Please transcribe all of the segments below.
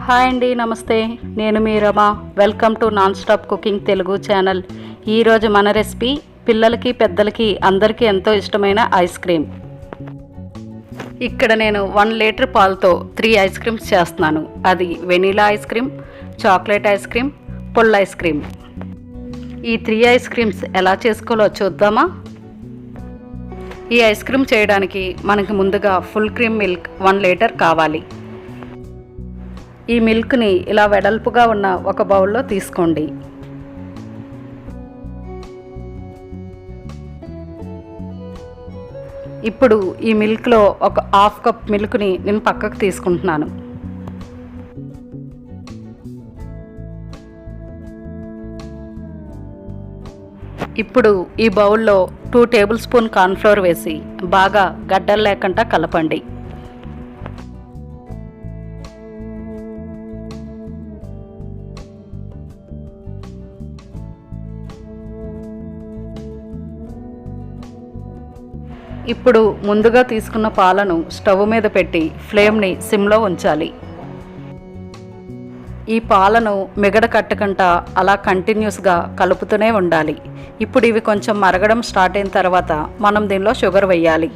Hi అండి, నమస్తే. నేను మీ Rama. Welcome to non stop cooking Telugu channel. ఈరోజు మన రెసిపీ పిల్లలకి పెద్దలకి అందరికీ ఎంతో ఇష్టమైన ఐస్ క్రీమ్. ఇక్కడ నేను 1 లీటర్ పాలతో 3 ఐస్ క్రీమ్స్ చేస్తున్నాను. అది vanilla ice cream, chocolate ice cream, పుల్ల ఐస్ క్రీమ్. ఈ 3 ఐస్ క్రీమ్స్ ఎలా చేసుకోవాలో చూద్దామా? ఈ ఐస్ క్రీమ్ చేయడానికి మనకి ముందుగా ఫుల్ క్రీమ్ మిల్క్ 1 లీటర్ కావాలి. ఈ మిల్క్ని ఇలా వెడల్పుగా ఉన్న ఒక బౌల్లో తీసుకోండి. ఇప్పుడు ఈ మిల్క్లో ఒక 1/2 కప్ మిల్క్ని నేను పక్కకు తీసుకుంటున్నాను. ఇప్పుడు ఈ బౌల్లో 2 టేబుల్ స్పూన్ కార్న్ఫ్లోర్ వేసి బాగా గడ్డలు లేకుండా కలపండి. ఇప్పుడు ముందుగా తీసుకున్న పాలను స్టవ్ మీద పెట్టి ఫ్లేమ్ని సిమ్లో ఉంచాలి. ఈ పాలను మిగడ కట్టకుండా అలా కంటిన్యూస్గా కలుపుతూనే ఉండాలి. ఇప్పుడు ఇవి కొంచెం మరగడం స్టార్ట్ అయిన తర్వాత మనం దీనిలో షుగర్ వేయాలి.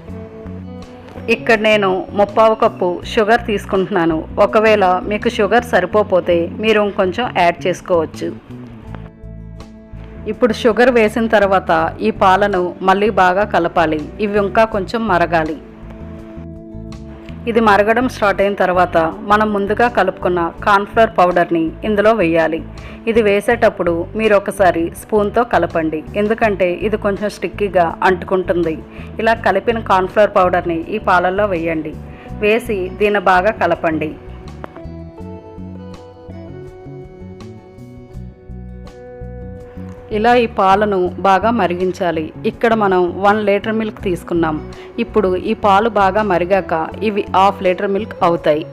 ఇక్కడ నేను 1/4 కప్పు షుగర్ తీసుకుంటున్నాను. ఒకవేళ మీకు షుగర్ సరిపోతే మీరు ఇంకొంచెం యాడ్ చేసుకోవచ్చు. ఇప్పుడు షుగర్ వేసిన తర్వాత ఈ పాలను మళ్ళీ బాగా కలపాలి. ఇవి ఇంకా కొంచెం మరగాలి. ఇది మరగడం స్టార్ట్ అయిన తర్వాత మనం ముందుగా కలుపుకున్న కార్న్ఫ్లోర్ పౌడర్ని ఇందులో వేయాలి. ఇది వేసేటప్పుడు మీరు ఒకసారి స్పూన్తో కలపండి, ఎందుకంటే ఇది కొంచెం స్టిక్కీగా అంటుకుంటుంది. ఇలా కలిపిన కార్న్ఫ్లోర్ పౌడర్ని ఈ పాలల్లో వేయండి. వేసి దీన్ని బాగా కలపండి. ఇలా ఈ పాలను బాగా మరిగించాలి. ఇక్కడ మనం 1 లీటర్ మిల్క్ తీసుకున్నాం. ఇప్పుడు ఈ పాలు బాగా మరిగాక ఇవి 1/2 లీటర్ మిల్క్ అవుతాయి.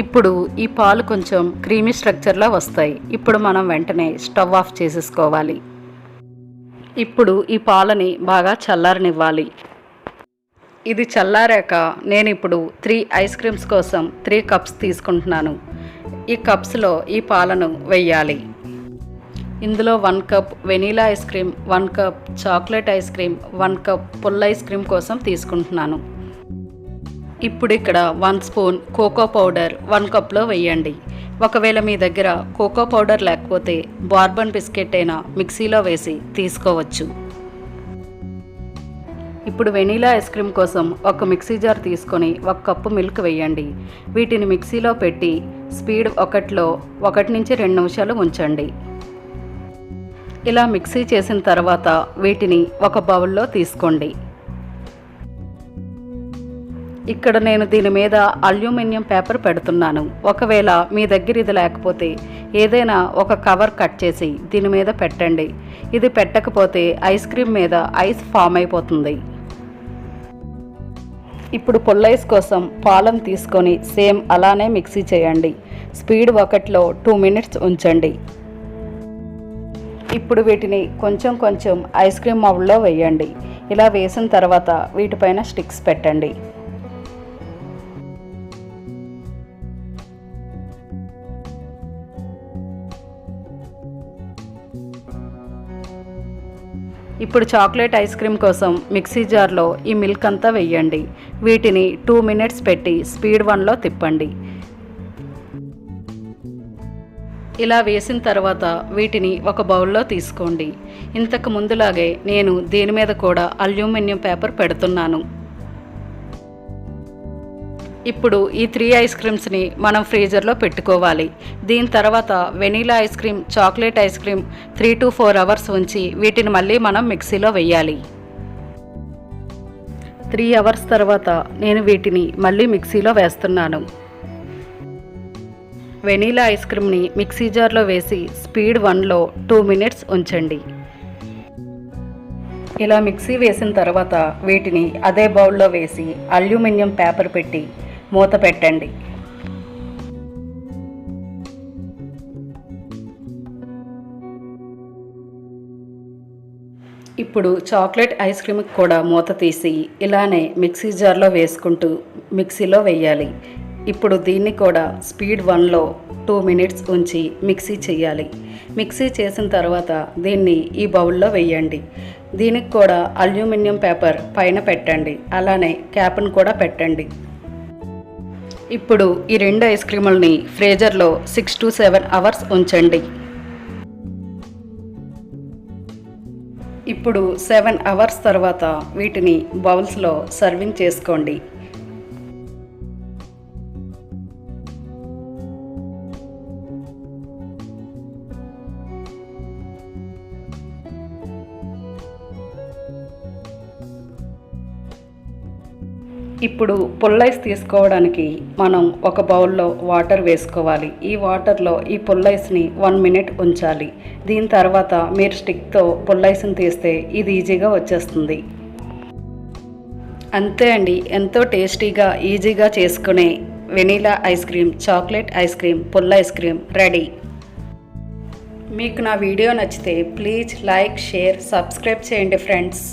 ఇప్పుడు ఈ పాలు కొంచెం క్రీమీ స్ట్రక్చర్లో వస్తాయి. ఇప్పుడు మనం వెంటనే స్టవ్ ఆఫ్ చేసేసుకోవాలి. ఇప్పుడు ఈ పాలని బాగా చల్లారనివ్వాలి. ఇది చల్లారాక నేను ఇప్పుడు 3 ఐస్ క్రీమ్స్ కోసం 3 కప్స్ తీసుకుంటున్నాను. ఈ కప్స్లో ఈ పాలను వేయాలి. ఇందులో 1 cup vanilla ice cream, 1 cup chocolate ice cream, 1 cup పుల్ల ఐస్ క్రీమ్ కోసం తీసుకుంటున్నాను. ఇప్పుడు ఇక్కడ 1 స్పూన్ కోకో పౌడర్ 1 కప్లో వేయండి. ఒకవేళ మీ దగ్గర కోకో పౌడర్ లేకపోతే బార్బన్ బిస్కెట్ అయినా మిక్సీలో వేసి తీసుకోవచ్చు. ఇప్పుడు వెనీలా ఐస్ క్రీమ్ కోసం ఒక మిక్సీ జార్ తీసుకొని 1 కప్పు మిల్క్ వేయండి. వీటిని మిక్సీలో పెట్టి స్పీడ్ 1 నుంచి 2 నిమిషాలు ఉంచండి. ఇలా మిక్సీ చేసిన తర్వాత వీటిని ఒక బౌల్లో తీసుకోండి. ఇక్కడ నేను దీని మీద అల్యూమినియం పేపర్ పెడుతున్నాను. ఒకవేళ మీ దగ్గర ఇది లేకపోతే ఏదైనా ఒక కవర్ కట్ చేసి దీని మీద పెట్టండి. ఇది పెట్టకపోతే ఐస్ క్రీమ్ మీద ఐస్ ఫామ్ అయిపోతుంది. ఇప్పుడు పుల్ల ఐస్ కోసం పాలను తీసుకొని సేమ్ అలానే మిక్సీ చేయండి. స్పీడ్ 1లో 2 మినిట్స్ ఉంచండి. ఇప్పుడు వీటిని కొంచెం కొంచెం ఐస్ క్రీమ్ మౌల్డ్లో వేయండి. ఇలా వేసిన తర్వాత వీటిపైన స్టిక్స్ పెట్టండి. ఇప్పుడు చాక్లెట్ ఐస్ క్రీమ్ కోసం మిక్సీ జార్లో ఈ మిల్క్ అంతా వేయండి. వీటిని 2 మినిట్స్ పెట్టి స్పీడ్ 1లో తిప్పండి. ఇలా వేసిన తర్వాత వీటిని ఒక బౌల్లో తీసుకోండి. ఇంతకు ముందులాగే నేను దీని మీద కూడా అల్యూమినియం పేపర్ పెడుతున్నాను. ఇప్పుడు ఈ 3 ఐస్ క్రీమ్స్ని మనం ఫ్రీజర్లో పెట్టుకోవాలి. దీని తర్వాత vanilla ice cream, chocolate ice cream 3 to 4 hours ఉంచి వీటిని మళ్ళీ మనం మిక్సీలో వేయాలి. 3 అవర్స్ తర్వాత నేను వీటిని మళ్ళీ మిక్సీలో వేస్తున్నాను. వెనీలా ఐస్ క్రీమ్ని మిక్సీ జార్లో వేసి స్పీడ్ 1లో 2 మినిట్స్ ఉంచండి. ఇలా మిక్సీ వేసిన తర్వాత వీటిని అదే బౌల్లో వేసి అల్యూమినియం పేపర్ పెట్టి మూత పెట్టండి. ఇప్పుడు చాక్లెట్ ఐస్ క్రీమ్కి కూడా మూత తీసి ఇలానే మిక్సీ జార్లో వేసుకుంటూ మిక్సీలో వేయాలి. ఇప్పుడు దీన్ని కూడా స్పీడ్ 1లో 2 మినిట్స్ ఉంచి మిక్సీ చేయాలి. మిక్సీ చేసిన తర్వాత దీన్ని ఈ బౌల్లో వేయండి. దీనికి కూడా అల్యూమినియం పేపర్ పైన పెట్టండి, అలానే క్యాప్ను కూడా పెట్టండి. ఇప్పుడు ఈ 2 ఐస్ క్రీములని ఫ్రీజర్లో 6 to 7 అవర్స్ ఉంచండి. ఇప్పుడు 7 అవర్స్ తర్వాత వీటిని బౌల్స్లో సర్వింగ్ చేసుకోండి. ఇప్పుడు పుల్లైస్ తీసుకోవడానికి మనం ఒక బౌల్లో వాటర్ వేసుకోవాలి. ఈ వాటర్లో ఈ పుల్లైస్ని 1 మినిట్ ఉంచాలి. దీని తర్వాత మీరు స్టిక్తో పుల్లైస్ని తీస్తే ఇది ఈజీగా వచ్చేస్తుంది. అంతే అండి, ఎంతో టేస్టీగా ఈజీగా చేసుకునే vanilla ice cream, chocolate ice cream, పుల్ల ఐస్ క్రీమ్ రెడీ. మీకు నా వీడియో నచ్చితే ప్లీజ్ లైక్, షేర్, సబ్స్క్రైబ్ చేయండి ఫ్రెండ్స్.